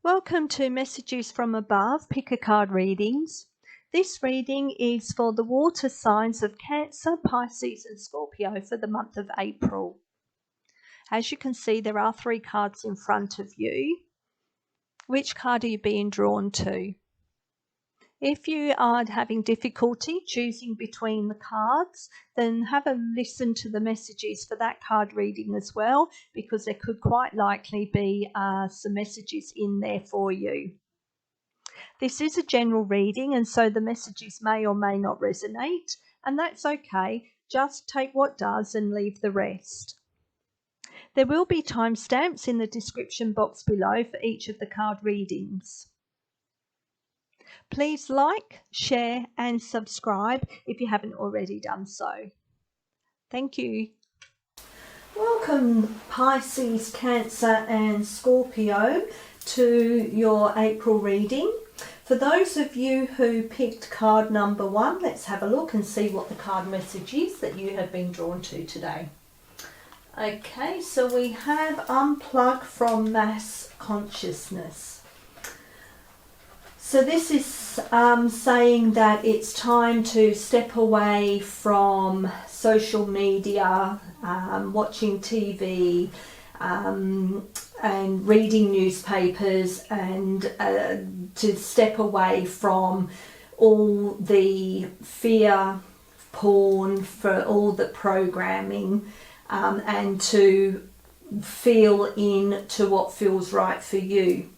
Welcome to Messages from Above, Pick a Card readings. This reading is for the water signs of Cancer, Pisces and Scorpio for the month of April. As you can see, there are 3 cards in front of you. Which card are you being drawn to? If you are having difficulty choosing between the cards, then have a listen to the messages for that card reading as well, because there could quite likely be some messages in there for you. This is a general reading, and so the messages may or may not resonate, and that's okay. Just take what does and leave the rest. There will be timestamps in the description box below for each of the card readings. Please like, share and subscribe if you haven't already done so. Thank you. Welcome Pisces, Cancer and Scorpio to your April reading. For those of you who picked card number 1, let's have a look and see what the card message is that you have been drawn to today. Okay, so we have Unplug from Mass Consciousness. So this is saying that it's time to step away from social media, watching TV, and reading newspapers, and to step away from all the fear porn, for all the programming, and to feel into what feels right for you.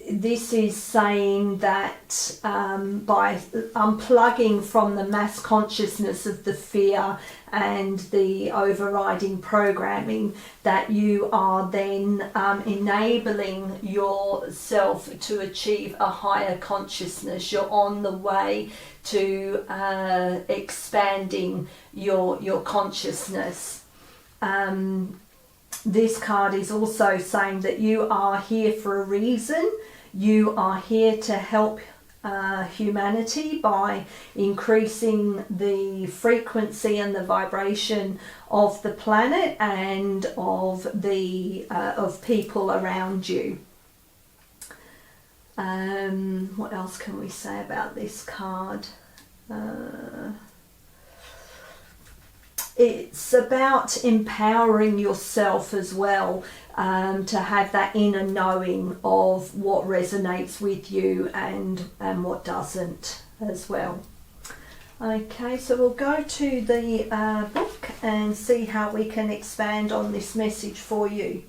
This is saying that by unplugging from the mass consciousness of the fear and the overriding programming, that you are then enabling yourself to achieve a higher consciousness. You're on the way to expanding your consciousness. This card is also saying that you are here for a reason. You are here to help humanity by increasing the frequency and the vibration of the planet and of the of people around you. What else can we say about this card? It's about empowering yourself as well, to have that inner knowing of what resonates with you and what doesn't as well. Okay, so we'll go to the book and see how we can expand on this message for you.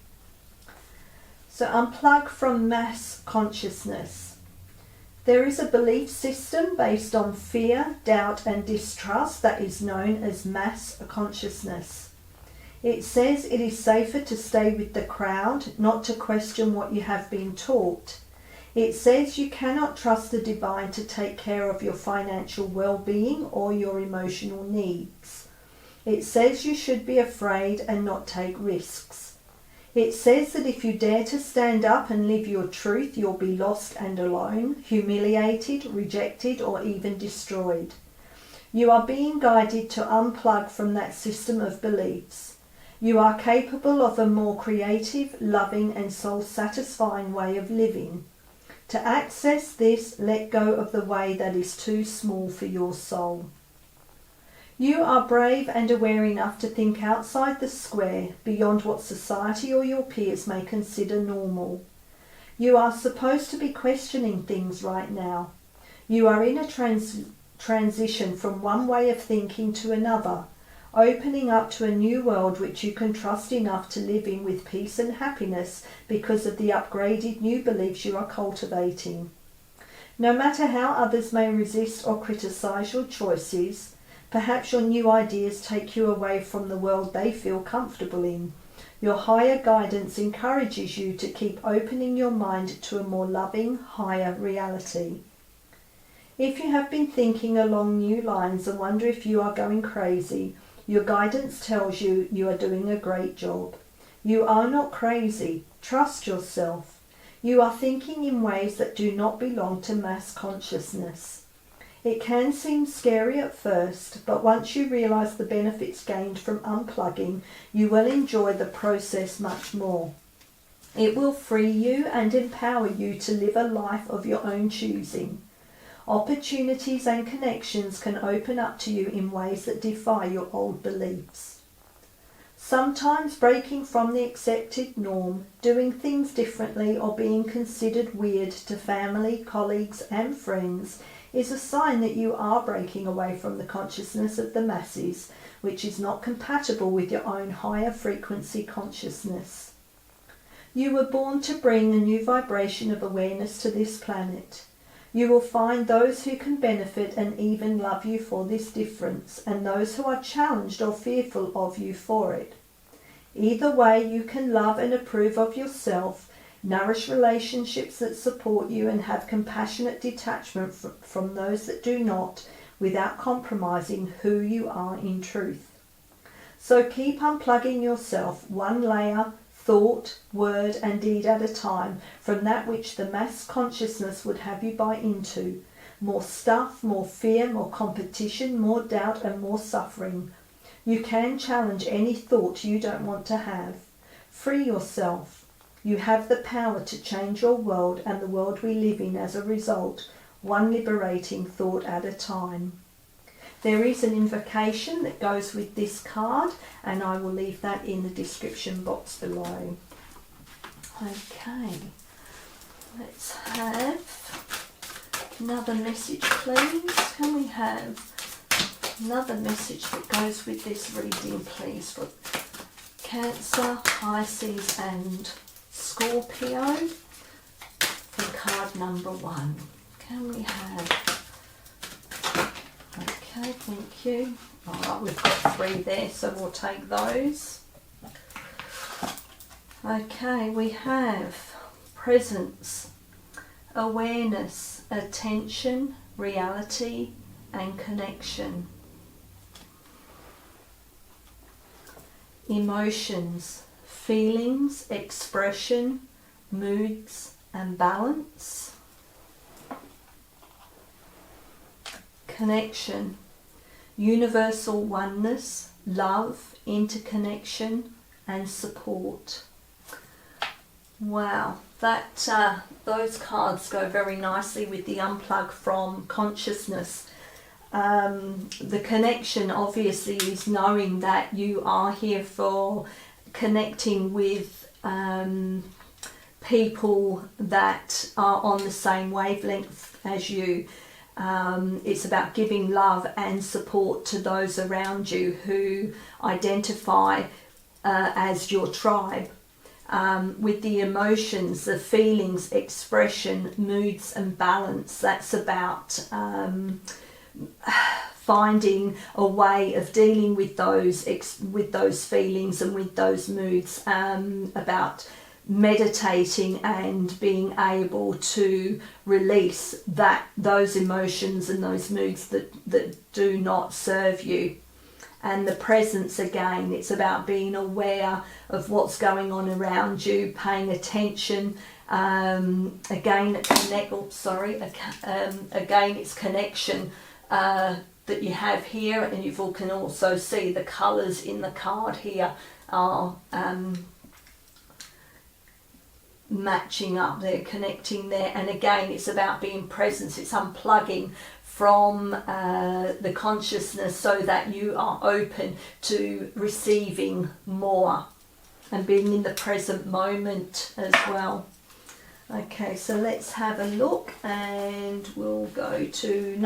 So unplug from mass consciousness. There is a belief system based on fear, doubt and distrust that is known as mass consciousness. It says it is safer to stay with the crowd, not to question what you have been taught. It says you cannot trust the divine to take care of your financial well-being or your emotional needs. It says you should be afraid and not take risks. It says that if you dare to stand up and live your truth, you'll be lost and alone, humiliated, rejected, or even destroyed. You are being guided to unplug from that system of beliefs. You are capable of a more creative, loving, and soul-satisfying way of living. To access this, let go of the way that is too small for your soul. You are brave and aware enough to think outside the square, beyond what society or your peers may consider normal. You are supposed to be questioning things right now. You are in a transition from one way of thinking to another, opening up to a new world which you can trust enough to live in with peace and happiness because of the upgraded new beliefs you are cultivating. No matter how others may resist or criticize your choices, perhaps your new ideas take you away from the world they feel comfortable in. Your higher guidance encourages you to keep opening your mind to a more loving, higher reality. If you have been thinking along new lines and wonder if you are going crazy, your guidance tells you you are doing a great job. You are not crazy. Trust yourself. You are thinking in ways that do not belong to mass consciousness. It can seem scary at first, but once you realise the benefits gained from unplugging, you will enjoy the process much more. It will free you and empower you to live a life of your own choosing. Opportunities and connections can open up to you in ways that defy your old beliefs. Sometimes breaking from the accepted norm, doing things differently, or being considered weird to family, colleagues and friends is a sign that you are breaking away from the consciousness of the masses, which is not compatible with your own higher frequency consciousness. You were born to bring a new vibration of awareness to this planet. You will find those who can benefit and even love you for this difference, and those who are challenged or fearful of you for it. Either way, you can love and approve of yourself, nourish relationships that support you, and have compassionate detachment from those that do not, without compromising who you are in truth. So keep unplugging yourself, one layer, thought, word and deed at a time, from that which the mass consciousness would have you buy into. More stuff, more fear, more competition, more doubt and more suffering. You can challenge any thought you don't want to have. Free yourself. You have the power to change your world and the world we live in as a result, one liberating thought at a time. There is an invocation that goes with this card, and I will leave that in the description box below. Okay, let's have another message, please. Can we have another message that goes with this reading, please, for Cancer, Pisces and Scorpio for card number 1? Can we have... Okay, thank you. Alright, we've got 3 there, so we'll take those. Okay, we have presence, awareness, attention, reality, and connection. Emotions, feelings, expression, moods, and balance. Connection, universal oneness, love, interconnection, and support. Wow, those cards go very nicely with the unplug from consciousness. The connection obviously is knowing that you are here for connecting with people that are on the same wavelength as you. It's about giving love and support to those around you who identify as your tribe. With the emotions, the feelings, expression, moods and balance, that's about finding a way of dealing with those feelings and with those moods, about meditating and being able to release those emotions and those moods that do not serve you. And the presence, again, it's about being aware of what's going on around you, paying attention. Again, it's connection that you have here, and you can also see the colours in the card here are matching up, they're connecting there. And again, it's about being present, it's unplugging from the consciousness so that you are open to receiving more and being in the present moment as well. Okay, so let's have a look, and we'll go to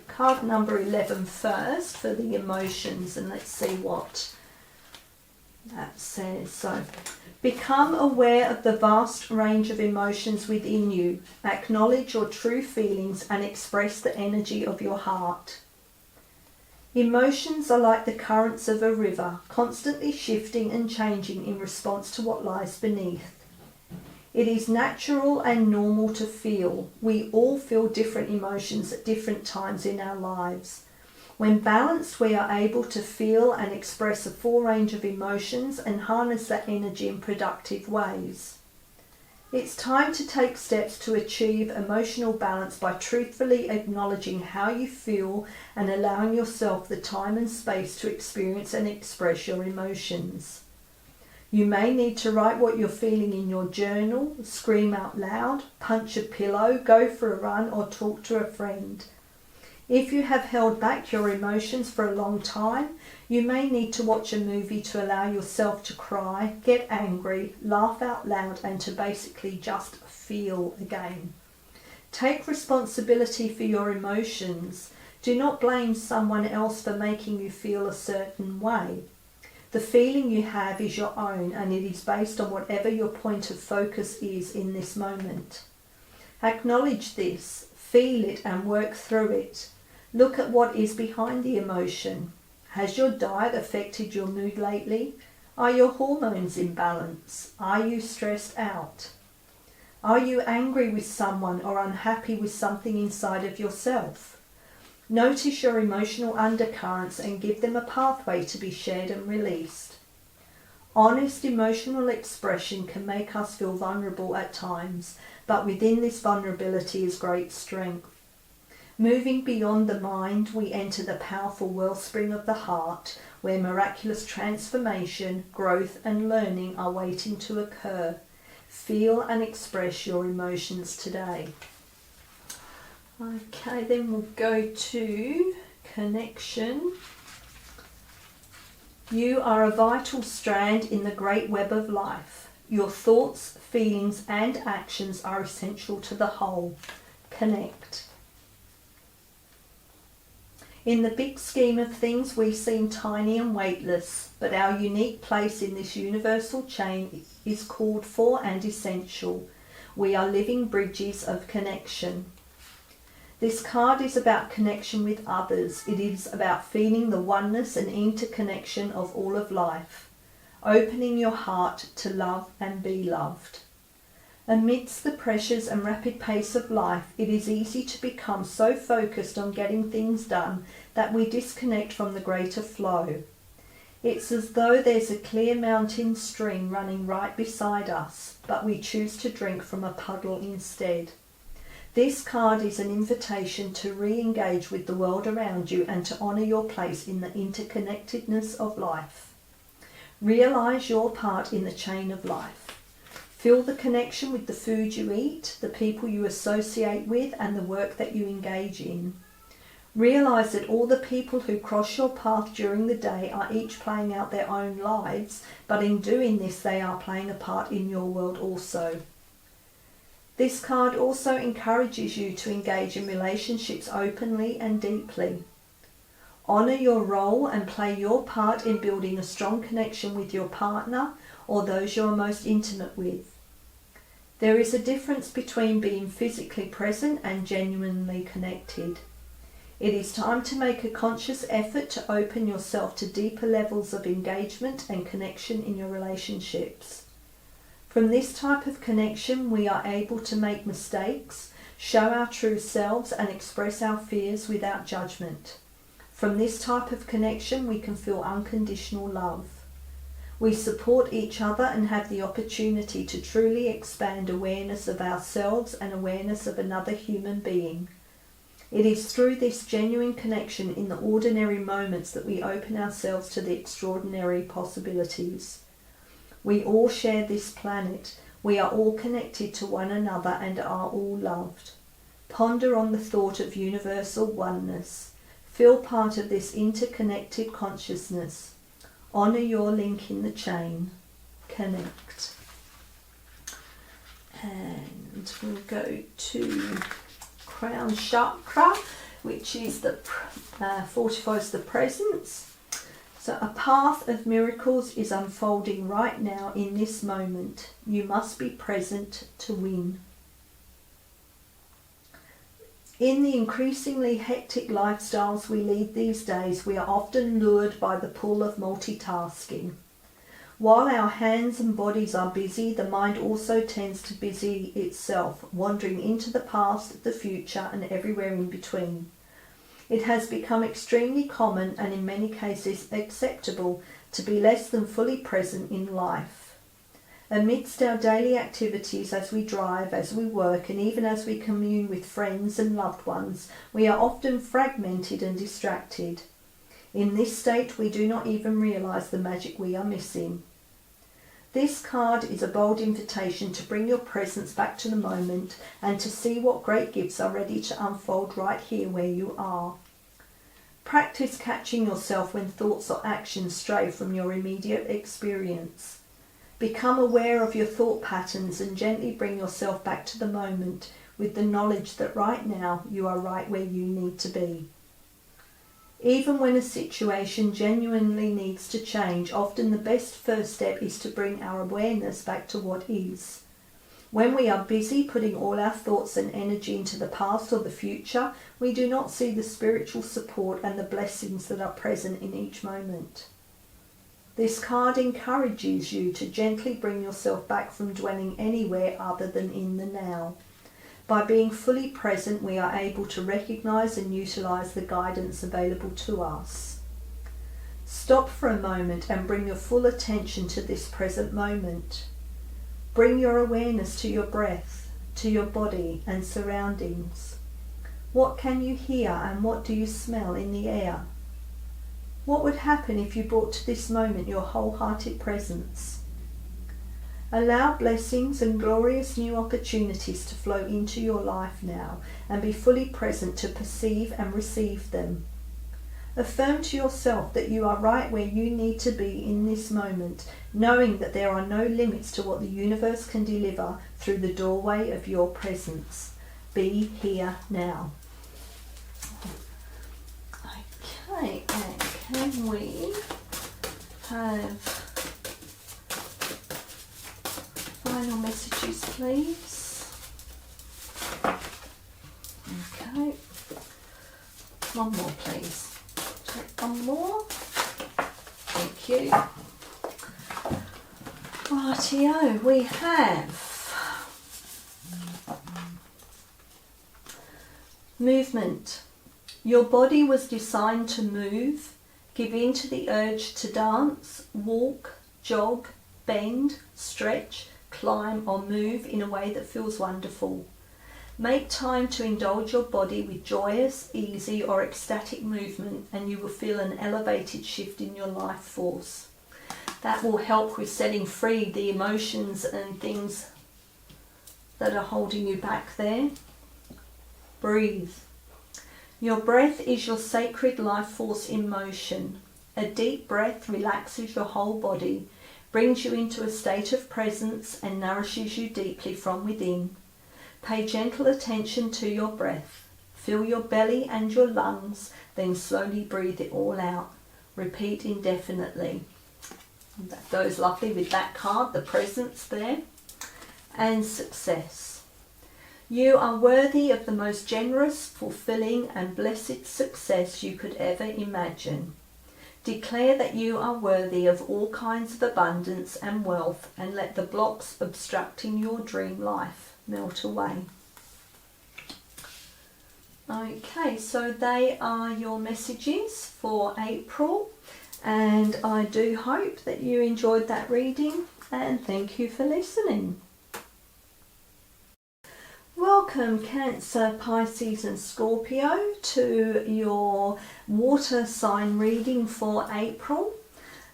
card number 11 first for the emotions, and let's see what that says. So, become aware of the vast range of emotions within you. Acknowledge your true feelings and express the energy of your heart. Emotions are like the currents of a river, constantly shifting and changing in response to what lies beneath. It is natural and normal to feel. We all feel different emotions at different times in our lives. When balanced, we are able to feel and express a full range of emotions and harness that energy in productive ways. It's time to take steps to achieve emotional balance by truthfully acknowledging how you feel and allowing yourself the time and space to experience and express your emotions. You may need to write what you're feeling in your journal, scream out loud, punch a pillow, go for a run, or talk to a friend. If you have held back your emotions for a long time, you may need to watch a movie to allow yourself to cry, get angry, laugh out loud, and to basically just feel again. Take responsibility for your emotions. Do not blame someone else for making you feel a certain way. The feeling you have is your own, and it is based on whatever your point of focus is in this moment. Acknowledge this, feel it, and work through it. Look at what is behind the emotion. Has your diet affected your mood lately? Are your hormones in balance? Are you stressed out? Are you angry with someone or unhappy with something inside of yourself? Notice your emotional undercurrents and give them a pathway to be shared and released. Honest emotional expression can make us feel vulnerable at times, but within this vulnerability is great strength. Moving beyond the mind, we enter the powerful wellspring of the heart, where miraculous transformation, growth and learning are waiting to occur. Feel and express your emotions today. Okay, then we'll go to connection. You are a vital strand in the great web of life. Your thoughts, feelings and actions are essential to the whole. Connect. In the big scheme of things, we seem tiny and weightless, but our unique place in this universal chain is called for and essential. We are living bridges of connection. This card is about connection with others. It is about feeling the oneness and interconnection of all of life, opening your heart to love and be loved. Amidst the pressures and rapid pace of life, it is easy to become so focused on getting things done that we disconnect from the greater flow. It's as though there's a clear mountain stream running right beside us, but we choose to drink from a puddle instead. This card is an invitation to re-engage with the world around you and to honour your place in the interconnectedness of life. Realise your part in the chain of life. Feel the connection with the food you eat, the people you associate with, and the work that you engage in. Realise that all the people who cross your path during the day are each playing out their own lives, but in doing this they are playing a part in your world also. This card also encourages you to engage in relationships openly and deeply. Honour your role and play your part in building a strong connection with your partner or those you are most intimate with. There is a difference between being physically present and genuinely connected. It is time to make a conscious effort to open yourself to deeper levels of engagement and connection in your relationships. From this type of connection, we are able to make mistakes, show our true selves, and express our fears without judgment. From this type of connection, we can feel unconditional love. We support each other and have the opportunity to truly expand awareness of ourselves and awareness of another human being. It is through this genuine connection in the ordinary moments that we open ourselves to the extraordinary possibilities. We all share this planet. We are all connected to one another and are all loved. Ponder on the thought of universal oneness. Feel part of this interconnected consciousness. Honour your link in the chain. Connect. And we'll go to Crown Chakra, which is the fortifies the presence. So a path of miracles is unfolding right now in this moment. You must be present to win. In the increasingly hectic lifestyles we lead these days, we are often lured by the pull of multitasking. While our hands and bodies are busy, the mind also tends to busy itself, wandering into the past, the future, and everywhere in between. It has become extremely common and in many cases acceptable to be less than fully present in life. Amidst our daily activities, as we drive, as we work, and even as we commune with friends and loved ones, we are often fragmented and distracted. In this state, we do not even realise the magic we are missing. This card is a bold invitation to bring your presence back to the moment and to see what great gifts are ready to unfold right here where you are. Practice catching yourself when thoughts or actions stray from your immediate experience. Become aware of your thought patterns and gently bring yourself back to the moment with the knowledge that right now you are right where you need to be. Even when a situation genuinely needs to change, often the best first step is to bring our awareness back to what is. When we are busy putting all our thoughts and energy into the past or the future, we do not see the spiritual support and the blessings that are present in each moment. This card encourages you to gently bring yourself back from dwelling anywhere other than in the now. By being fully present, we are able to recognize and utilize the guidance available to us. Stop for a moment and bring your full attention to this present moment. Bring your awareness to your breath, to your body and surroundings. What can you hear and what do you smell in the air? What would happen if you brought to this moment your wholehearted presence? Allow blessings and glorious new opportunities to flow into your life now and be fully present to perceive and receive them. Affirm to yourself that you are right where you need to be in this moment, knowing that there are no limits to what the universe can deliver through the doorway of your presence. Be here now. Okay, and can we have final messages, please? Okay. One more, please. Take one more. Thank you. Rightio, we have movement. Your body was designed to move. Give in to the urge to dance, walk, jog, bend, stretch, climb or move in a way that feels wonderful. Make time to indulge your body with joyous, easy or ecstatic movement and you will feel an elevated shift in your life force. That will help with setting free the emotions and things that are holding you back there. Breathe. Your breath is your sacred life force in motion. A deep breath relaxes your whole body, brings you into a state of presence and nourishes you deeply from within. Pay gentle attention to your breath. Fill your belly and your lungs, then slowly breathe it all out. Repeat indefinitely. That goes lovely with that card, the presence there. And success. You are worthy of the most generous, fulfilling and blessed success you could ever imagine. Declare that you are worthy of all kinds of abundance and wealth and let the blocks obstructing your dream life melt away. Okay, so they are your messages for April and I do hope that you enjoyed that reading and thank you for listening. Welcome Cancer, Pisces and Scorpio to your water sign reading for April.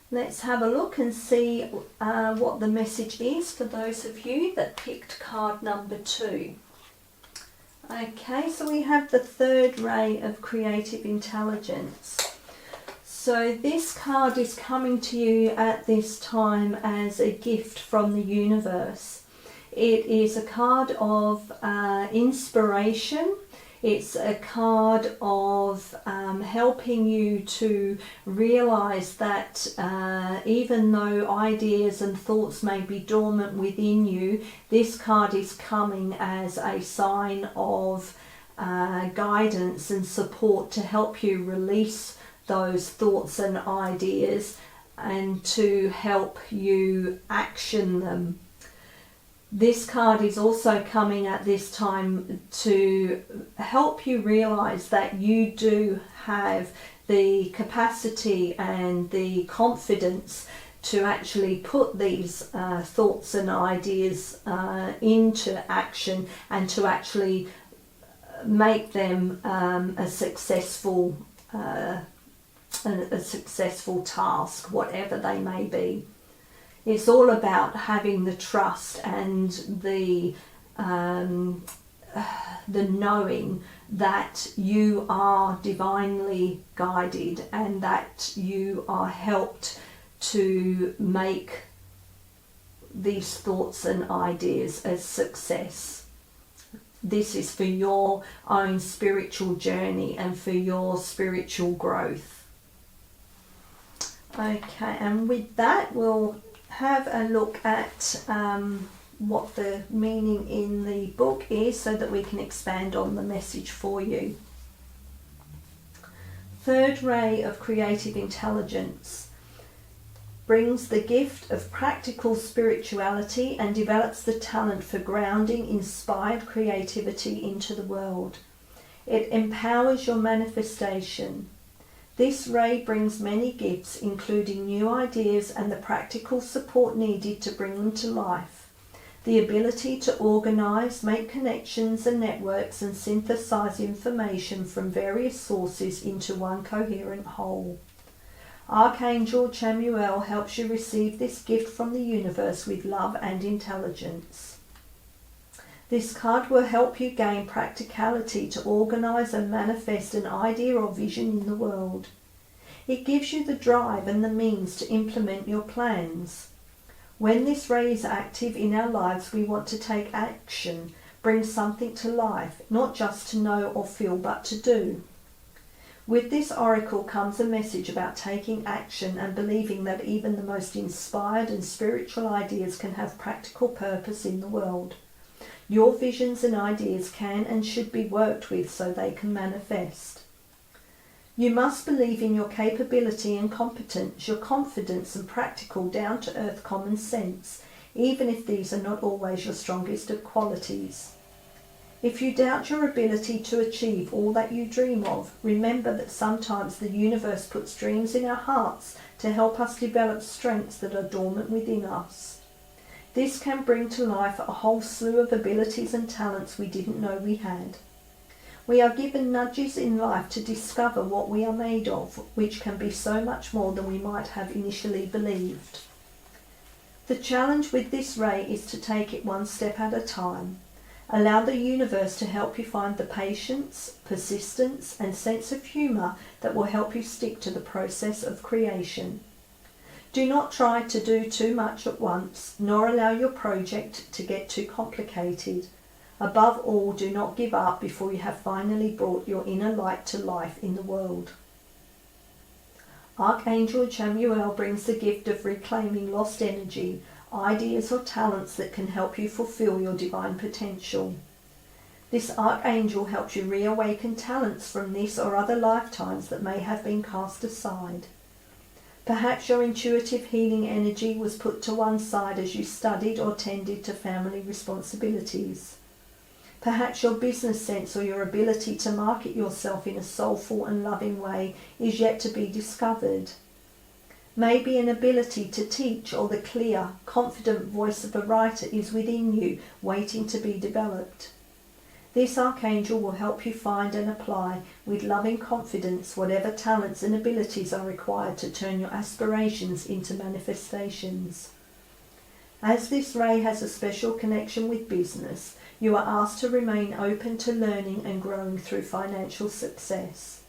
Let's have a look and see what the message is for those of you that picked card number 2. Okay, so we have the third ray of creative intelligence. So this card is coming to you at this time as a gift from the universe. It is a card of inspiration. It's a card of helping you to realize that even though ideas and thoughts may be dormant within you, this card is coming as a sign of guidance and support to help you release those thoughts and ideas and to help you action them. This card is also coming at this time to help you realize that you do have the capacity and the confidence to actually put these thoughts and ideas into action and to actually make them a successful task, whatever they may be. It's all about having the trust and the knowing that you are divinely guided and that you are helped to make these thoughts and ideas a success. This is for your own spiritual journey and for your spiritual growth. Okay, and with that we'll have a look at what the meaning in the book is so that we can expand on the message for you. Third ray of creative intelligence brings the gift of practical spirituality and develops the talent for grounding inspired creativity into the world. It empowers your manifestation. This ray brings many gifts, including new ideas and the practical support needed to bring them to life. The ability to organise, make connections and networks and synthesise information from various sources into one coherent whole. Archangel Chamuel helps you receive this gift from the universe with love and intelligence. This card will help you gain practicality to organise and manifest an idea or vision in the world. It gives you the drive and the means to implement your plans. When this ray is active in our lives, we want to take action, bring something to life, not just to know or feel, but to do. With this oracle comes a message about taking action and believing that even the most inspired and spiritual ideas can have practical purpose in the world. Your visions and ideas can and should be worked with so they can manifest. You must believe in your capability and competence, your confidence and practical, down-to-earth common sense, even if these are not always your strongest of qualities. If you doubt your ability to achieve all that you dream of, remember that sometimes the universe puts dreams in our hearts to help us develop strengths that are dormant within us. This can bring to life a whole slew of abilities and talents we didn't know we had. We are given nudges in life to discover what we are made of, which can be so much more than we might have initially believed. The challenge with this ray is to take it one step at a time. Allow the universe to help you find the patience, persistence, and sense of humour that will help you stick to the process of creation. Do not try to do too much at once, nor allow your project to get too complicated. Above all, do not give up before you have finally brought your inner light to life in the world. Archangel Chamuel brings the gift of reclaiming lost energy, ideas or talents that can help you fulfill your divine potential. This archangel helps you reawaken talents from this or other lifetimes that may have been cast aside. Perhaps your intuitive healing energy was put to one side as you studied or tended to family responsibilities. Perhaps your business sense or your ability to market yourself in a soulful and loving way is yet to be discovered. Maybe an ability to teach or the clear, confident voice of a writer is within you, waiting to be developed. This archangel will help you find and apply with loving confidence whatever talents and abilities are required to turn your aspirations into manifestations. As this ray has a special connection with business, you are asked to remain open to learning and growing through financial success.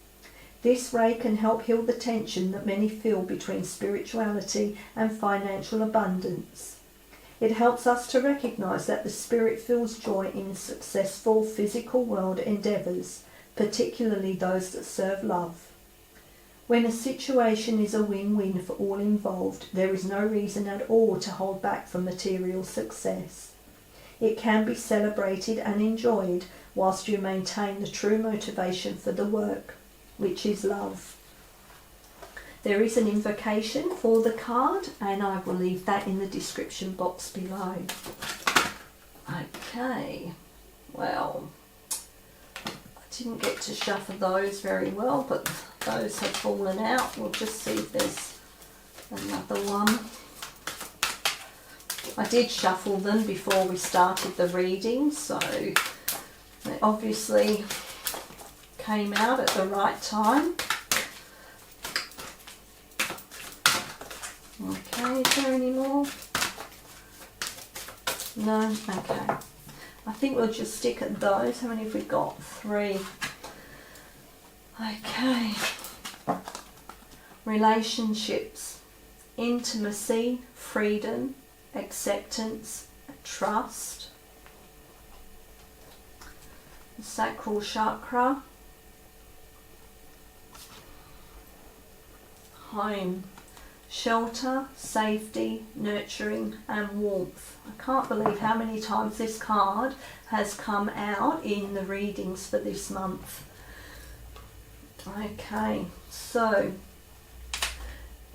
This ray can help heal the tension that many feel between spirituality and financial abundance. It helps us to recognise that the spirit feels joy in successful physical world endeavours, particularly those that serve love. When a situation is a win-win for all involved, there is no reason at all to hold back from material success. It can be celebrated and enjoyed whilst you maintain the true motivation for the work, which is love. There is an invocation for the card, and I will leave that in the description box below. Okay, well, I didn't get to shuffle those very well, but those have fallen out. We'll just see if there's another one. I did shuffle them before we started the reading, so they obviously came out at the right time. Okay, is there any more? No? Okay. I think we'll just stick at those. How many have we got? 3. Okay. Relationships. Intimacy, freedom, acceptance, trust. The sacral chakra. Home. Shelter, safety, nurturing and warmth. I can't believe how many times this card has come out in the readings for this month. Okay, so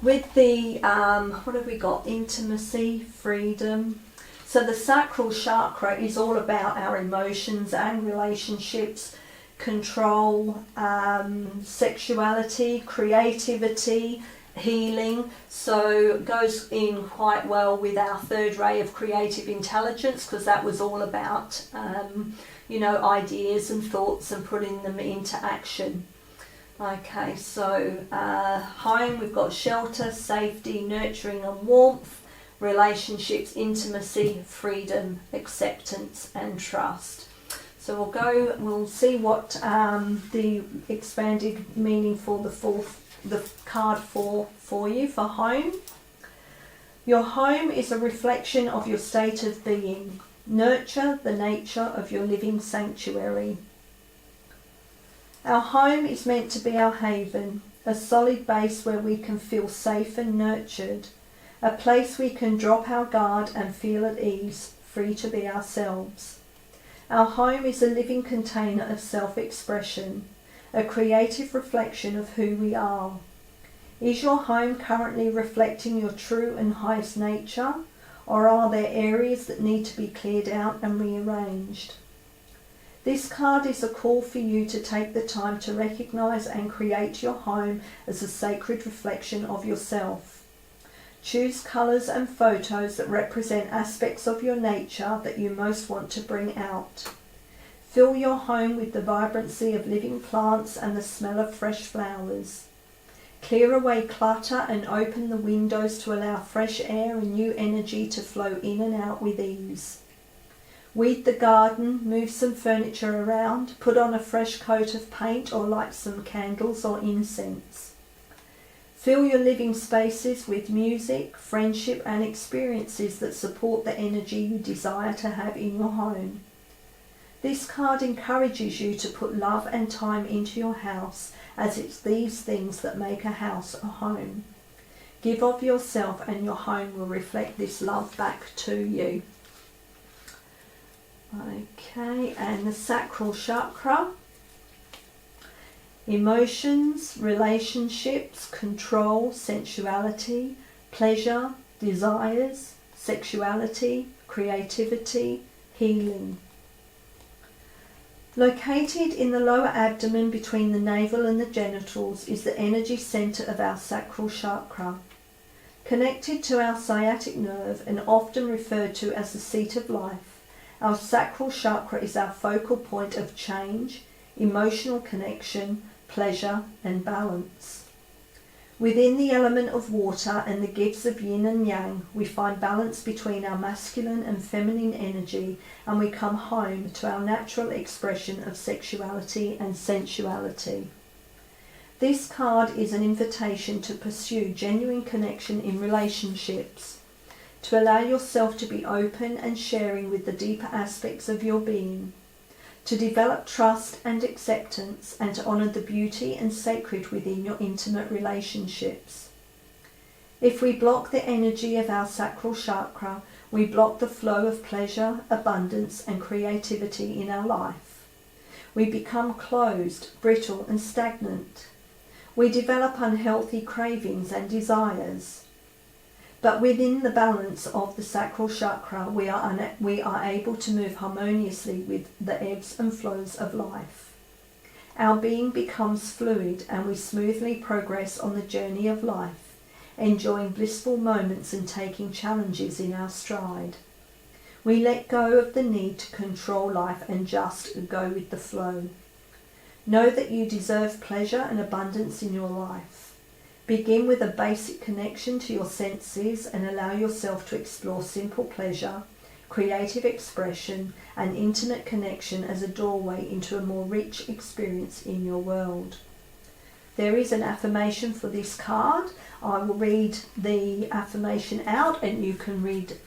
with the, what have we got? Intimacy, freedom. So the sacral chakra is all about our emotions and relationships, control, sexuality, creativity, healing. So it goes in quite well with our third ray of creative intelligence, because that was all about, you know, ideas and thoughts and putting them into action. Okay, so home, we've got shelter, safety, nurturing and warmth. Relationships, intimacy, freedom, acceptance and trust. So we'll see what the expanded meaning for the card for you for home. Your home is a reflection of your state of being. Nurture the nature of your living sanctuary. Our home is meant to be our haven, a solid base where we can feel safe and nurtured, a place we can drop our guard and feel at ease, free to be ourselves. Our home is a living container of self-expression, a creative reflection of who we are. Is your home currently reflecting your true and highest nature, or are there areas that need to be cleared out and rearranged? This card is a call for you to take the time to recognise and create your home as a sacred reflection of yourself. Choose colours and photos that represent aspects of your nature that you most want to bring out. Fill your home with the vibrancy of living plants and the smell of fresh flowers. Clear away clutter and open the windows to allow fresh air and new energy to flow in and out with ease. Weed the garden, move some furniture around, put on a fresh coat of paint or light some candles or incense. Fill your living spaces with music, friendship and experiences that support the energy you desire to have in your home. This card encourages you to put love and time into your house, as it's these things that make a house a home. Give of yourself and your home will reflect this love back to you. Okay, and the sacral chakra. Emotions, relationships, control, sensuality, pleasure, desires, sexuality, creativity, healing. Located in the lower abdomen between the navel and the genitals is the energy centre of our sacral chakra. Connected to our sciatic nerve and often referred to as the seat of life, our sacral chakra is our focal point of change, emotional connection, pleasure and balance. Within the element of water and the gifts of yin and yang, we find balance between our masculine and feminine energy, and we come home to our natural expression of sexuality and sensuality. This card is an invitation to pursue genuine connection in relationships, to allow yourself to be open and sharing with the deeper aspects of your being, to develop trust and acceptance, and to honour the beauty and sacred within your intimate relationships. If we block the energy of our sacral chakra, we block the flow of pleasure, abundance and creativity in our life. We become closed, brittle and stagnant. We develop unhealthy cravings and desires. But within the balance of the sacral chakra, we are able to move harmoniously with the ebbs and flows of life. Our being becomes fluid and we smoothly progress on the journey of life, enjoying blissful moments and taking challenges in our stride. We let go of the need to control life and just go with the flow. Know that you deserve pleasure and abundance in your life. Begin with a basic connection to your senses and allow yourself to explore simple pleasure, creative expression, and intimate connection as a doorway into a more rich experience in your world. There is an affirmation for this card. I will read the affirmation out and you can read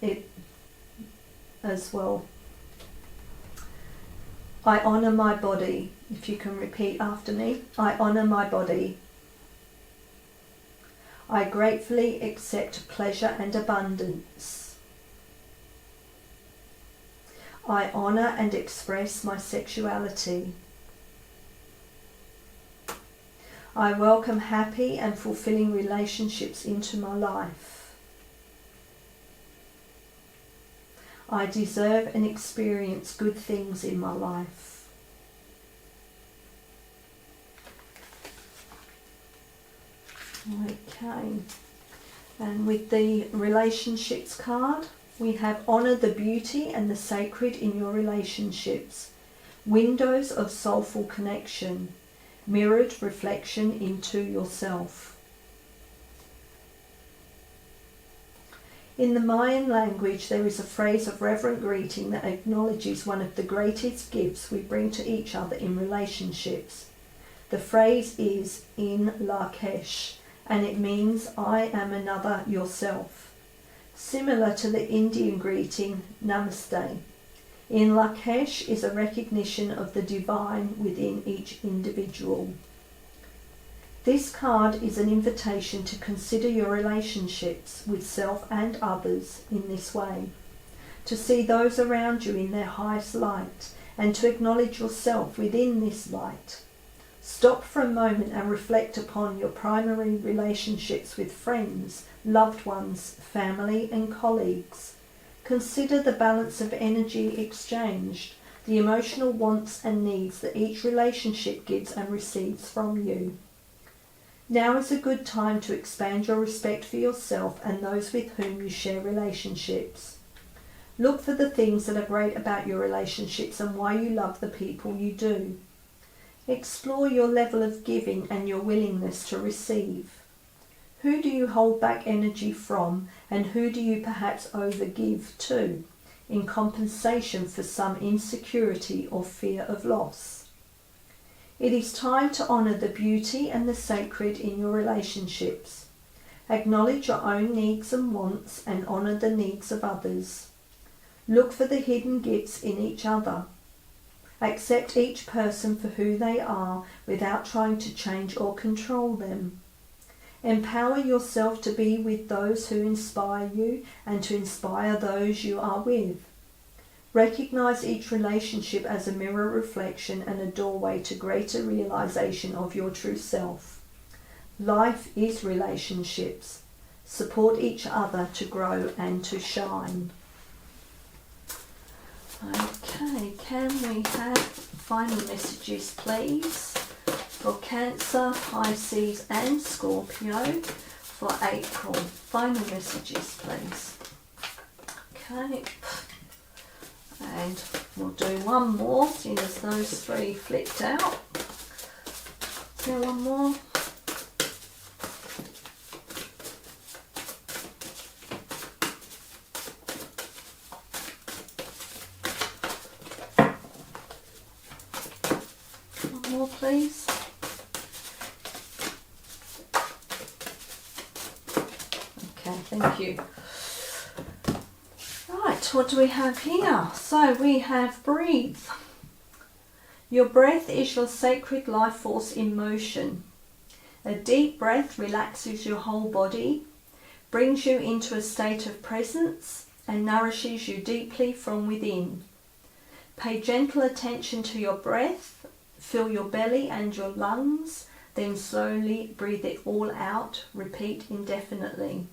it as well. I honour my body. If you can repeat after me. I honour my body. I gratefully accept pleasure and abundance. I honour and express my sexuality. I welcome happy and fulfilling relationships into my life. I deserve and experience good things in my life. Okay, and with the relationships card, we have honour the beauty and the sacred in your relationships. Windows of soulful connection. Mirrored reflection into yourself. In the Mayan language, there is a phrase of reverent greeting that acknowledges one of the greatest gifts we bring to each other in relationships. The phrase is in Lakesh, and it means I am another yourself, similar to the Indian greeting Namaste. In Lakesh is a recognition of the divine within each individual. This card is an invitation to consider your relationships with self and others in this way, to see those around you in their highest light and to acknowledge yourself within this light. Stop for a moment and reflect upon your primary relationships with friends, loved ones, family and colleagues. Consider the balance of energy exchanged, the emotional wants and needs that each relationship gives and receives from you. Now is a good time to expand your respect for yourself and those with whom you share relationships. Look for the things that are great about your relationships and why you love the people you do. Explore your level of giving and your willingness to receive. Who do you hold back energy from, and who do you perhaps overgive to, in compensation for some insecurity or fear of loss? It is time to honour the beauty and the sacred in your relationships. Acknowledge your own needs and wants and honour the needs of others. Look for the hidden gifts in each other. Accept each person for who they are without trying to change or control them. Empower yourself to be with those who inspire you and to inspire those you are with. Recognise each relationship as a mirror reflection and a doorway to greater realisation of your true self. Life is relationships. Support each other to grow and to shine. Okay, can we have final messages please for Cancer, Pisces and Scorpio for April? Final messages please. Okay, and we'll do one more, seeing as those three flipped out. Is there one more? One more please. Okay, thank you. Right, what do we have here? So we have breathe. Your breath is your sacred life force in motion. A deep breath relaxes your whole body, brings you into a state of presence and nourishes you deeply from within. Pay gentle attention to your breath, fill your belly and your lungs, then slowly breathe it all out. Repeat indefinitely.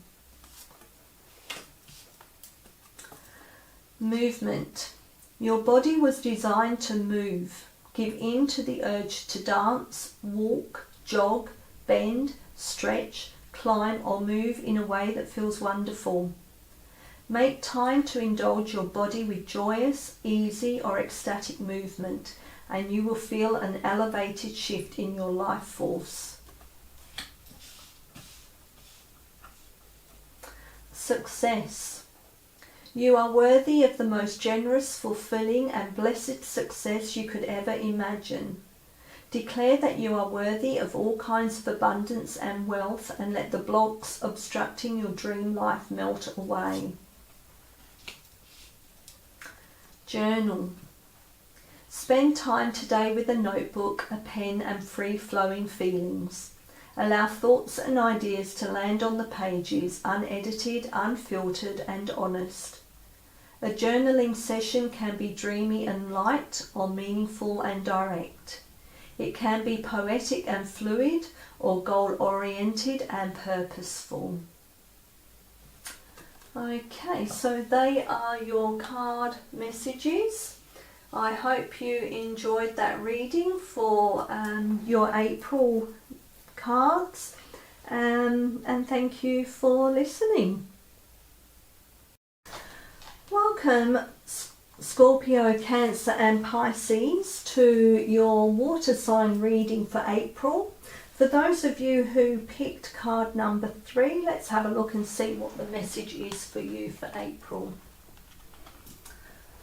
Movement. Your body was designed to move. Give in to the urge to dance, walk, jog, bend, stretch, climb or move in a way that feels wonderful. Make time to indulge your body with joyous, easy or ecstatic movement, and you will feel an elevated shift in your life force. Success. You are worthy of the most generous, fulfilling and blessed success you could ever imagine. Declare that you are worthy of all kinds of abundance and wealth, and let the blocks obstructing your dream life melt away. Journal. Spend time today with a notebook, a pen and free-flowing feelings. Allow thoughts and ideas to land on the pages, unedited, unfiltered and honest. A journaling session can be dreamy and light, or meaningful and direct. It can be poetic and fluid, or goal-oriented and purposeful. Okay, so they are your card messages. I hope you enjoyed that reading for your April cards, and thank you for listening. Welcome Scorpio, Cancer and Pisces to your water sign reading for April. For those of you who picked card number 3, let's have a look and see what the message is for you for April.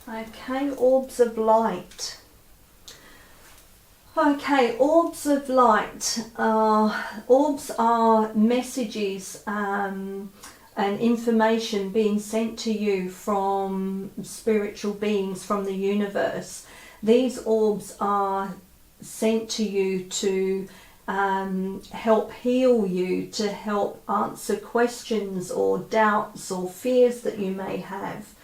Okay, orbs of light. Okay, orbs of light. Orbs are messages and information being sent to you from spiritual beings from the universe. These orbs are sent to you to help heal you, to help answer questions or doubts or fears that you may have.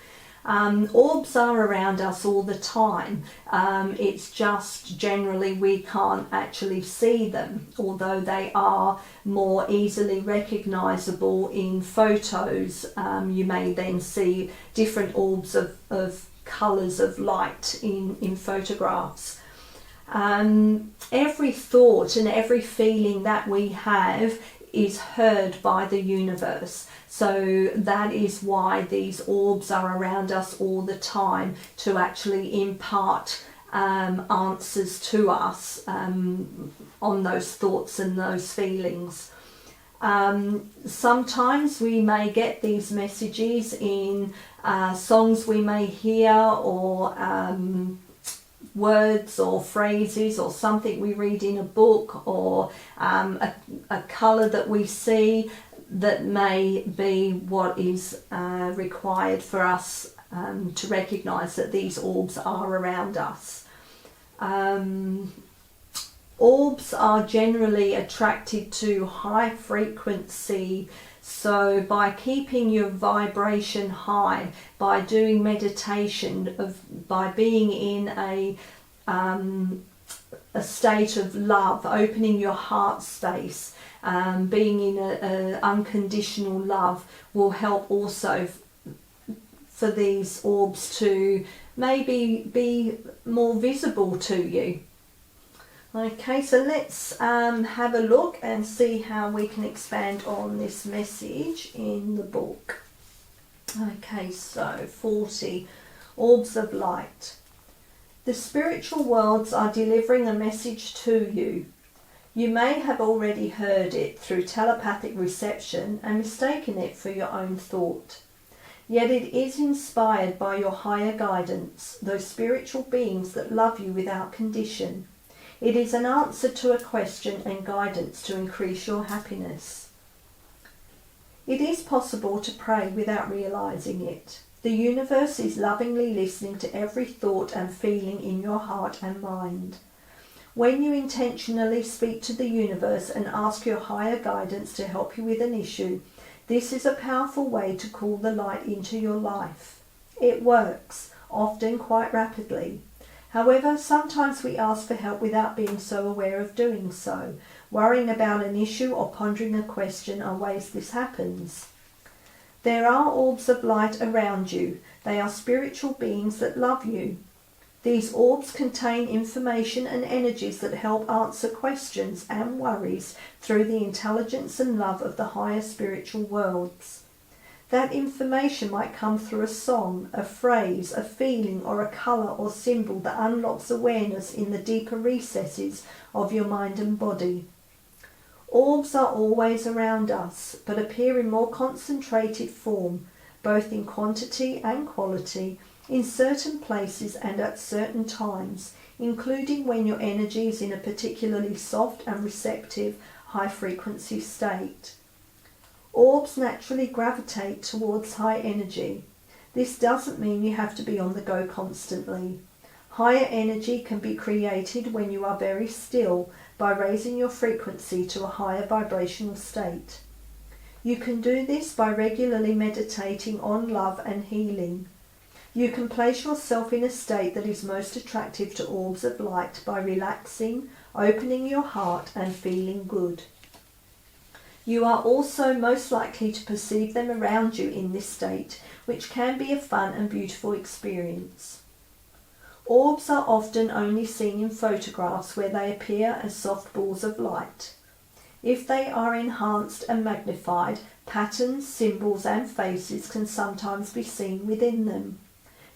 Orbs are around us all the time. It's just generally we can't actually see them, although they are more easily recognizable in photos. You may then see different orbs of colors of light in photographs. Every thought and every feeling that we have is heard by the universe. So that is why these orbs are around us all the time, to actually impart answers to us on those thoughts and those feelings. Sometimes we may get these messages in songs we may hear, or words or phrases, or something we read in a book, or a colour that we see that may be what is required for us to recognise that these orbs are around us. Orbs are generally attracted to high frequency, so by keeping your vibration high, by doing meditation, by being in a state of love, opening your heart space, being in a unconditional love will help also for these orbs to maybe be more visible to you. Okay, so let's have a look and see how we can expand on this message in the book. Okay, so 40, orbs of light. The spiritual worlds are delivering a message to you. You may have already heard it through telepathic reception and mistaken it for your own thought. Yet it is inspired by your higher guidance, those spiritual beings that love you without condition. It is an answer to a question and guidance to increase your happiness. It is possible to pray without realizing it. The universe is lovingly listening to every thought and feeling in your heart and mind. When you intentionally speak to the universe and ask your higher guidance to help you with an issue, this is a powerful way to call the light into your life. It works, often quite rapidly. However, sometimes we ask for help without being so aware of doing so. Worrying about an issue or pondering a question are ways this happens. There are orbs of light around you. They are spiritual beings that love you. These orbs contain information and energies that help answer questions and worries through the intelligence and love of the higher spiritual worlds. That information might come through a song, a phrase, a feeling, or a colour or symbol that unlocks awareness in the deeper recesses of your mind and body. Orbs are always around us, but appear in more concentrated form. both in quantity and quality, in certain places and at certain times, including when your energy is in a particularly soft and receptive high-frequency state. Orbs naturally gravitate towards high energy. This doesn't mean you have to be on the go constantly. Higher energy can be created when you are very still by raising your frequency to a higher vibrational state. You can do this by regularly meditating on love and healing. You can place yourself in a state that is most attractive to orbs of light by relaxing, opening your heart and feeling good. You are also most likely to perceive them around you in this state, which can be a fun and beautiful experience. Orbs are often only seen in photographs where they appear as soft balls of light. If they are enhanced and magnified, patterns, symbols and faces can sometimes be seen within them.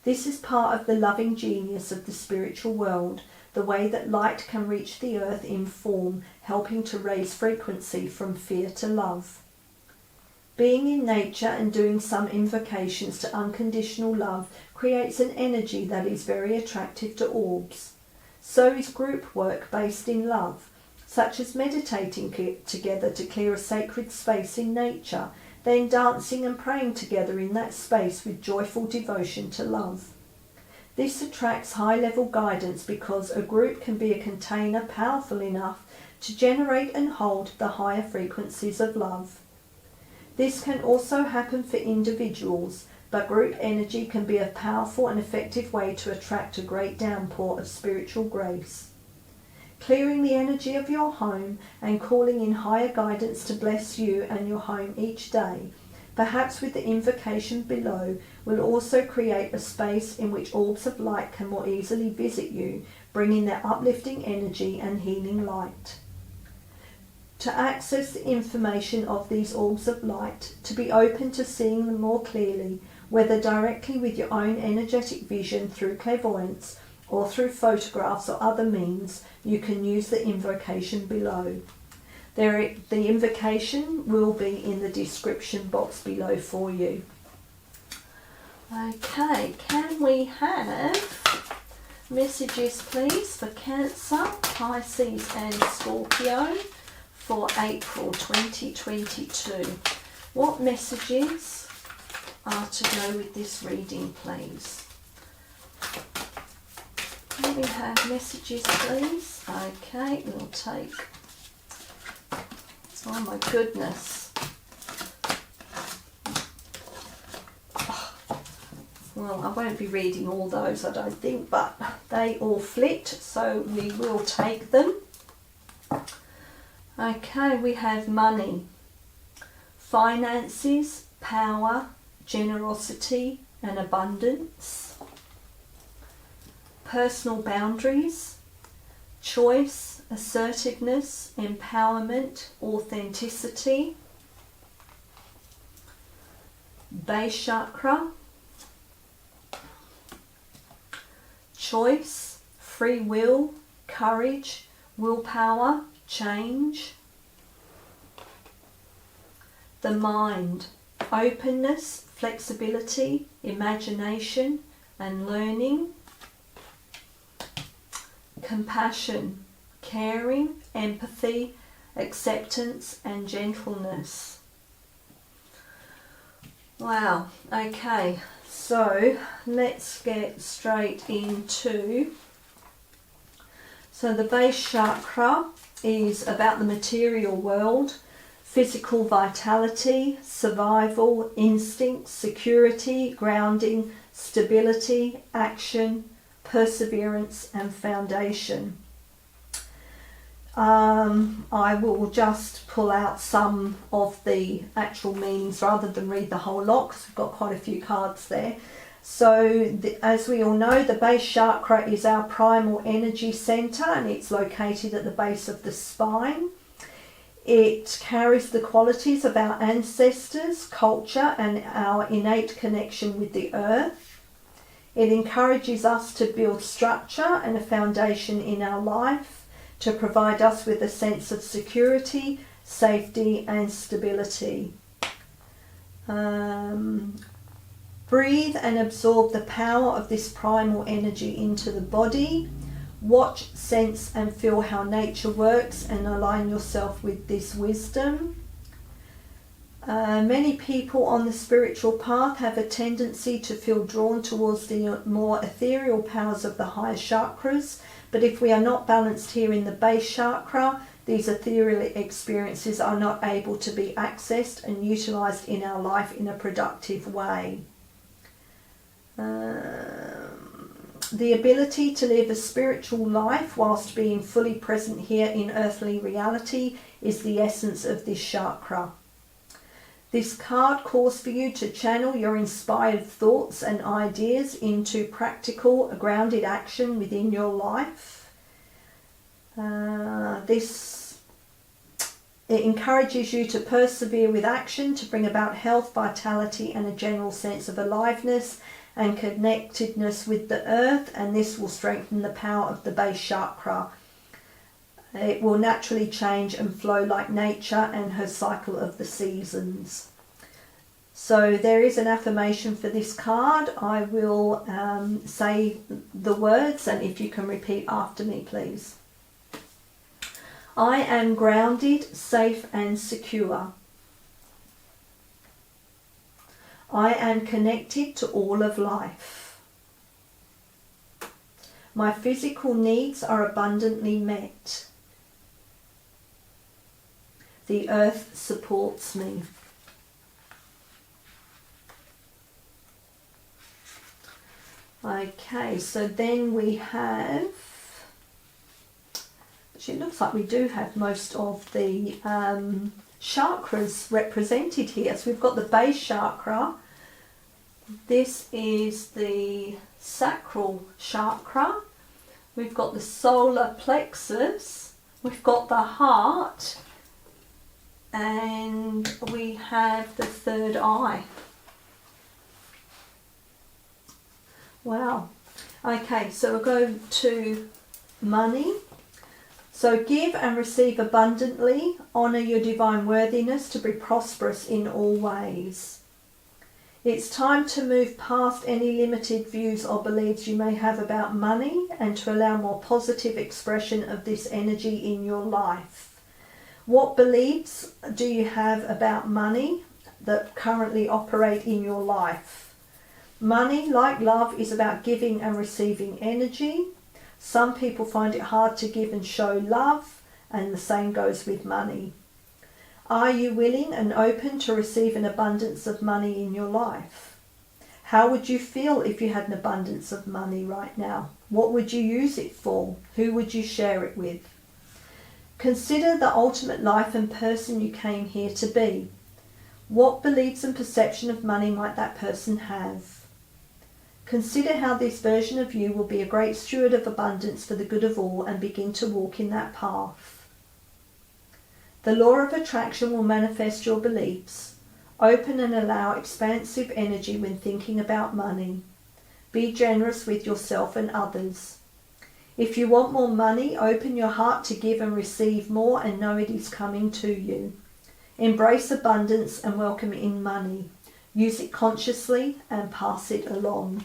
This is part of the loving genius of the spiritual world, the way that light can reach the earth in form, helping to raise frequency from fear to love. Being in nature and doing some invocations to unconditional love creates an energy that is very attractive to orbs. So is group work based in love, such as meditating together to clear a sacred space in nature, then dancing and praying together in that space with joyful devotion to love. This attracts high-level guidance because a group can be a container powerful enough to generate and hold the higher frequencies of love. This can also happen for individuals, but group energy can be a powerful and effective way to attract a great downpour of spiritual grace. Clearing the energy of your home and calling in higher guidance to bless you and your home each day, perhaps with the invocation below, will also create a space in which orbs of light can more easily visit you, bringing their uplifting energy and healing light. To access the information of these orbs of light, to be open to seeing them more clearly, whether directly with your own energetic vision through clairvoyance or through photographs or other means, you can use the invocation below. The invocation will be in the description box below for you. Okay, can we have messages please for Cancer, Pisces and Scorpio for April 2022? What messages are to go with this reading please? Can we have messages please? Okay, we'll take... Oh my goodness. Oh, well, I won't be reading all those I don't think, but they all flipped, so we will take them. Okay, we have money, finances, power, generosity and abundance, personal boundaries, choice, assertiveness, empowerment, authenticity, base chakra, choice, free will, courage, willpower, change, the mind, openness, flexibility, imagination and learning, compassion, caring, empathy, acceptance and gentleness. Wow, okay, so let's get straight into... So the base chakra is about the material world, physical vitality, survival, instinct, security, grounding, stability, action, perseverance and foundation. I will just pull out some of the actual meanings rather than read the whole lot because we've got quite a few cards there. So as we all know, the base chakra is our primal energy center and it's located at the base of the spine. It carries the qualities of our ancestors, culture and our innate connection with the earth. It encourages us to build structure and a foundation in our life, to provide us with a sense of security, safety and stability. Breathe and absorb the power of this primal energy into the body. Watch, sense and feel how nature works and align yourself with this wisdom. Many people on the spiritual path have a tendency to feel drawn towards the more ethereal powers of the higher chakras, but if we are not balanced here in the base chakra, these ethereal experiences are not able to be accessed and utilized in our life in a productive way. The ability to live a spiritual life whilst being fully present here in earthly reality is the essence of this chakra. This card calls for you to channel your inspired thoughts and ideas into practical, grounded action within your life. It encourages you to persevere with action to bring about health, vitality and a general sense of aliveness and connectedness with the earth, and this will strengthen the power of the base chakra. It will naturally change and flow like nature and her cycle of the seasons. So there is an affirmation for this card. I will say the words, and if you can repeat after me, please. I am grounded, safe and secure. I am connected to all of life. My physical needs are abundantly met. The earth supports me. Okay, so then we have, actually it looks like we do have most of the chakras represented here. So we've got the base chakra. This is the sacral chakra. We've got the solar plexus. We've got the heart. And we have the third eye. Wow. Okay, so we'll go to money. So give and receive abundantly. Honour your divine worthiness to be prosperous in all ways. It's time to move past any limited views or beliefs you may have about money and to allow more positive expression of this energy in your life. What beliefs do you have about money that currently operate in your life? Money, like love, is about giving and receiving energy. Some people find it hard to give and show love, and the same goes with money. Are you willing and open to receive an abundance of money in your life? How would you feel if you had an abundance of money right now? What would you use it for? Who would you share it with? Consider the ultimate life and person you came here to be. What beliefs and perception of money might that person have? Consider how this version of you will be a great steward of abundance for the good of all and begin to walk in that path. The law of attraction will manifest your beliefs. Open and allow expansive energy when thinking about money. Be generous with yourself and others. If you want more money, open your heart to give and receive more and know it is coming to you. Embrace abundance and welcome in money. Use it consciously and pass it along.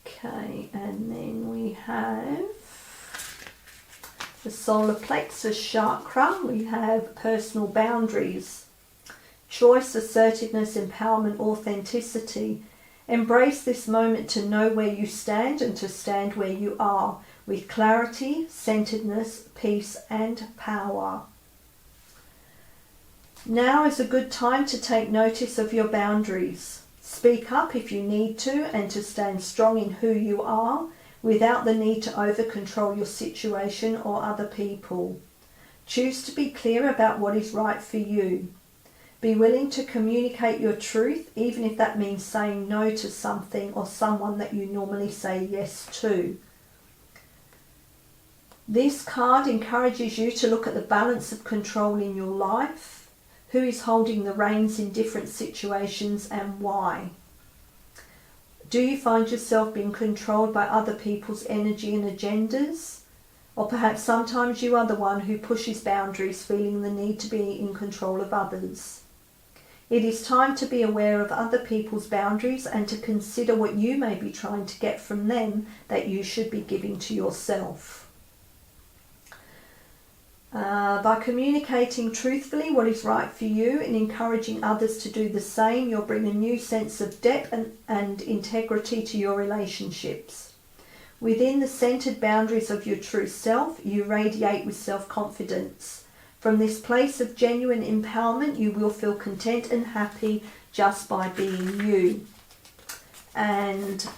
Okay, and then we have the solar plexus chakra. We have personal boundaries, choice, assertiveness, empowerment, authenticity. Embrace this moment to know where you stand and to stand where you are with clarity, centeredness, peace and power. Now is a good time to take notice of your boundaries. Speak up if you need to and to stand strong in who you are without the need to over-control your situation or other people. Choose to be clear about what is right for you. Be willing to communicate your truth, even if that means saying no to something or someone that you normally say yes to. This card encourages you to look at the balance of control in your life. Who is holding the reins in different situations and why? Do you find yourself being controlled by other people's energy and agendas? Or perhaps sometimes you are the one who pushes boundaries, feeling the need to be in control of others. It is time to be aware of other people's boundaries and to consider what you may be trying to get from them that you should be giving to yourself. By communicating truthfully what is right for you and encouraging others to do the same, you'll bring a new sense of depth and integrity to your relationships. Within the centered boundaries of your true self, you radiate with self-confidence. From this place of genuine empowerment, you will feel content and happy just by being you. And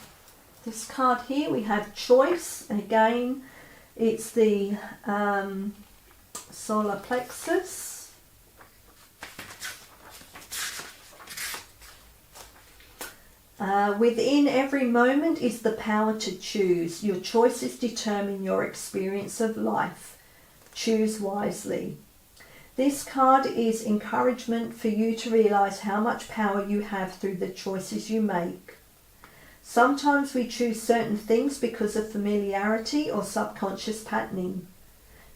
this card here, we have choice. And again, it's the solar plexus. Within every moment is the power to choose. Your choices determine your experience of life. Choose wisely. This card is encouragement for you to realize how much power you have through the choices you make. Sometimes we choose certain things because of familiarity or subconscious patterning.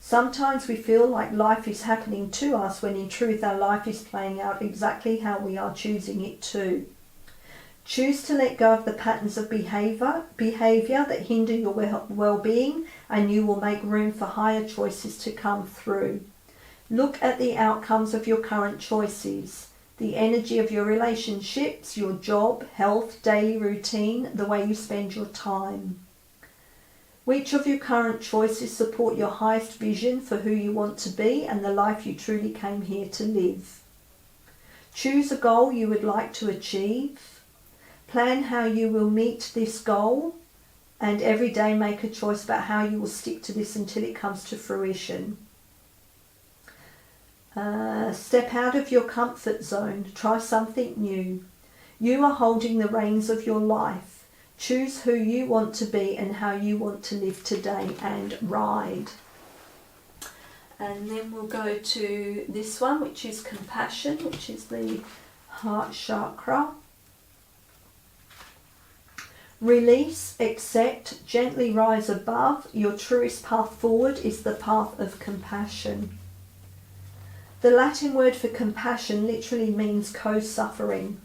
Sometimes we feel like life is happening to us when in truth our life is playing out exactly how we are choosing it to. Choose to let go of the patterns of behavior that hinder your well-being, and you will make room for higher choices to come through. Look at the outcomes of your current choices, the energy of your relationships, your job, health, daily routine, the way you spend your time. Which of your current choices support your highest vision for who you want to be and the life you truly came here to live? Choose a goal you would like to achieve. Plan how you will meet this goal, and every day make a choice about how you will stick to this until it comes to fruition. Step out of your comfort zone. Try something new. You are holding the reins of your life. Choose who you want to be and how you want to live today, and ride. And then we'll go to this one, which is compassion, which is the heart chakra. Release, accept, gently rise above. Your truest path forward is the path of compassion. The Latin word for compassion literally means co-suffering.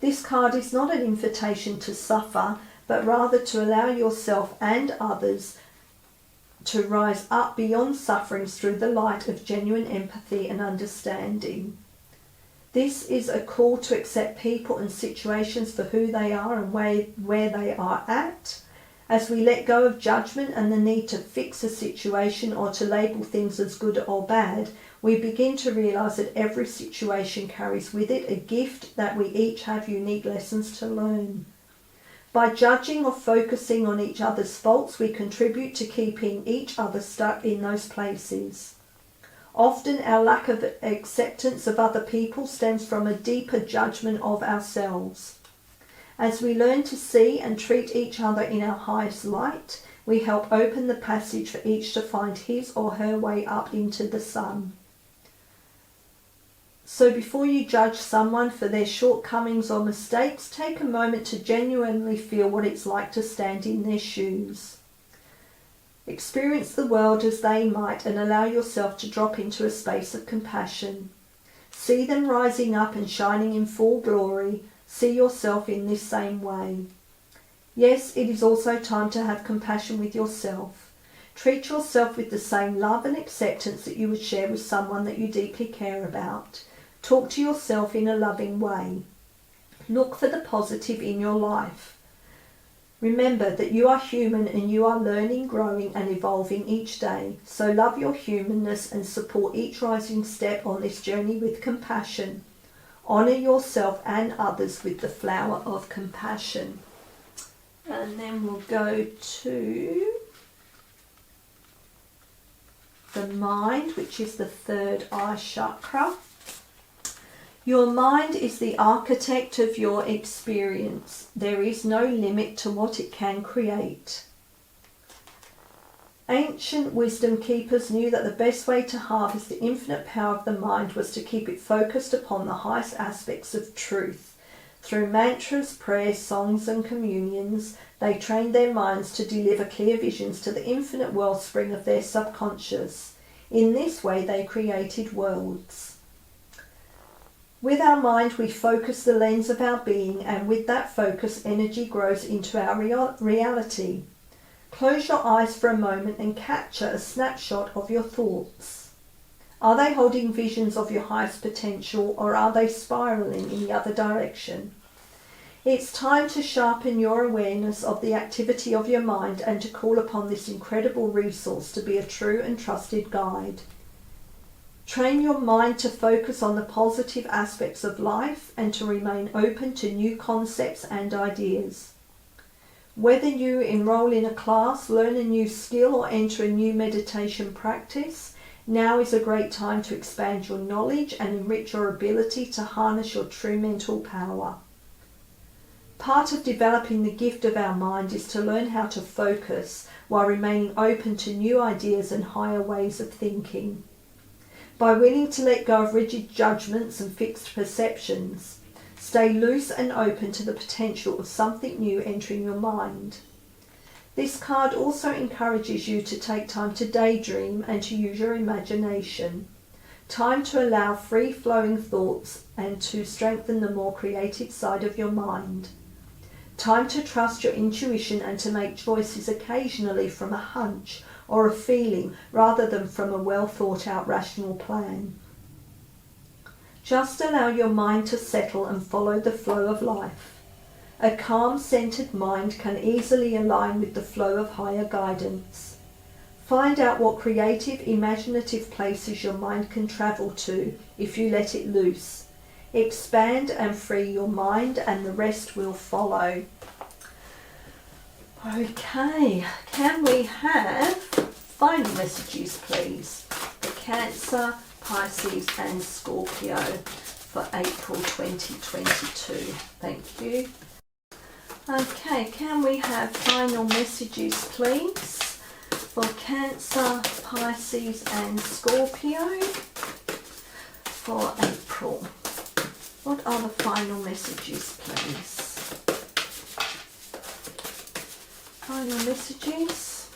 This card is not an invitation to suffer, but rather to allow yourself and others to rise up beyond sufferings through the light of genuine empathy and understanding. This is a call to accept people and situations for who they are and where they are at. As we let go of judgment and the need to fix a situation or to label things as good or bad, we begin to realise that every situation carries with it a gift that we each have unique lessons to learn. By judging or focusing on each other's faults, we contribute to keeping each other stuck in those places. Often our lack of acceptance of other people stems from a deeper judgment of ourselves. As we learn to see and treat each other in our highest light, we help open the passage for each to find his or her way up into the sun. So before you judge someone for their shortcomings or mistakes, take a moment to genuinely feel what it's like to stand in their shoes. Experience the world as they might and allow yourself to drop into a space of compassion. See them rising up and shining in full glory. See yourself in this same way. Yes, it is also time to have compassion with yourself. Treat yourself with the same love and acceptance that you would share with someone that you deeply care about. Talk to yourself in a loving way. Look for the positive in your life. Remember that you are human and you are learning, growing and evolving each day. So love your humanness and support each rising step on this journey with compassion. Honour yourself and others with the flower of compassion. And then we'll go to the mind, which is the third eye chakra. Your mind is the architect of your experience. There is no limit to what it can create. Ancient wisdom keepers knew that the best way to harvest the infinite power of the mind was to keep it focused upon the highest aspects of truth. Through mantras, prayers, songs and communions, they trained their minds to deliver clear visions to the infinite wellspring of their subconscious. In this way they created worlds. With our mind, we focus the lens of our being, and with that focus, energy grows into our reality. Close your eyes for a moment and capture a snapshot of your thoughts. Are they holding visions of your highest potential, or are they spiraling in the other direction? It's time to sharpen your awareness of the activity of your mind and to call upon this incredible resource to be a true and trusted guide. Train your mind to focus on the positive aspects of life and to remain open to new concepts and ideas. Whether you enroll in a class, learn a new skill, or enter a new meditation practice, now is a great time to expand your knowledge and enrich your ability to harness your true mental power. Part of developing the gift of our mind is to learn how to focus while remaining open to new ideas and higher ways of thinking. By willing to let go of rigid judgments and fixed perceptions, stay loose and open to the potential of something new entering your mind. This card also encourages you to take time to daydream and to use your imagination. Time to allow free-flowing thoughts and to strengthen the more creative side of your mind. Time to trust your intuition and to make choices occasionally from a hunch or a feeling rather than from a well thought out rational plan. Just allow your mind to settle and follow the flow of life. A calm, centered mind can easily align with the flow of higher guidance. Find out what creative, imaginative places your mind can travel to if you let it loose. Expand and free your mind, and the rest will follow. Okay, can we have final messages, please? For Cancer, Pisces and Scorpio for April 2022. Thank you. Okay, can we have final messages, please? For Cancer, Pisces and Scorpio for April. What are the final messages, please? Final messages.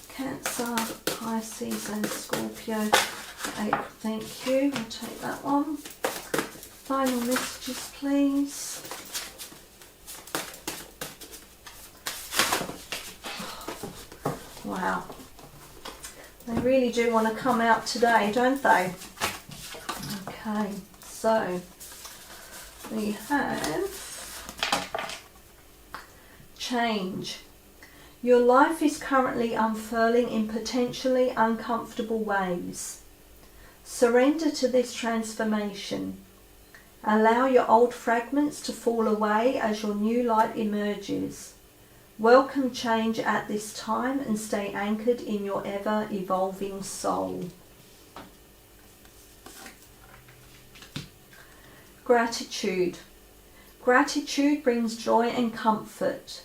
Cancer, Pisces and Scorpio for April. Thank you. I'll take that one. Final messages, please. Wow. They really do want to come out today, don't they? Okay. So, we have change. Your life is currently unfurling in potentially uncomfortable ways. Surrender to this transformation. Allow your old fragments to fall away as your new light emerges. Welcome change at this time and stay anchored in your ever-evolving soul. Gratitude. Gratitude brings joy and comfort.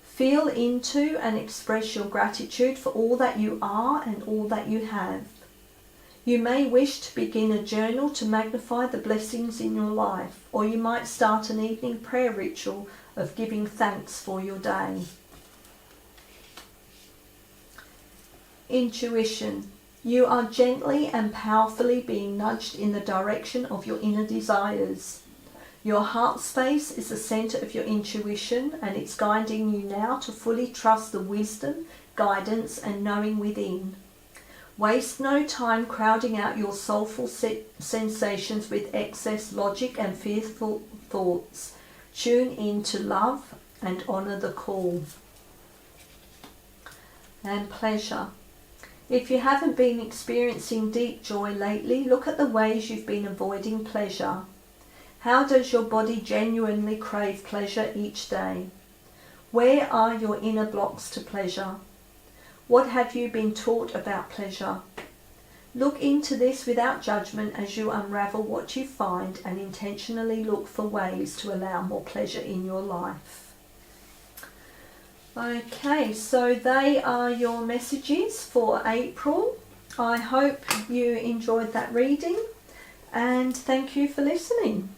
Feel into and express your gratitude for all that you are and all that you have. You may wish to begin a journal to magnify the blessings in your life, or you might start an evening prayer ritual of giving thanks for your day. Intuition. You are gently and powerfully being nudged in the direction of your inner desires. Your heart space is the centre of your intuition, and it's guiding you now to fully trust the wisdom, guidance and knowing within. Waste no time crowding out your soulful sensations with excess logic and fearful thoughts. Tune in to love and honour the call. And pleasure. If you haven't been experiencing deep joy lately, look at the ways you've been avoiding pleasure. How does your body genuinely crave pleasure each day? Where are your inner blocks to pleasure? What have you been taught about pleasure? Look into this without judgment as you unravel what you find and intentionally look for ways to allow more pleasure in your life. Okay, so they are your messages for April. I hope you enjoyed that reading, and thank you for listening.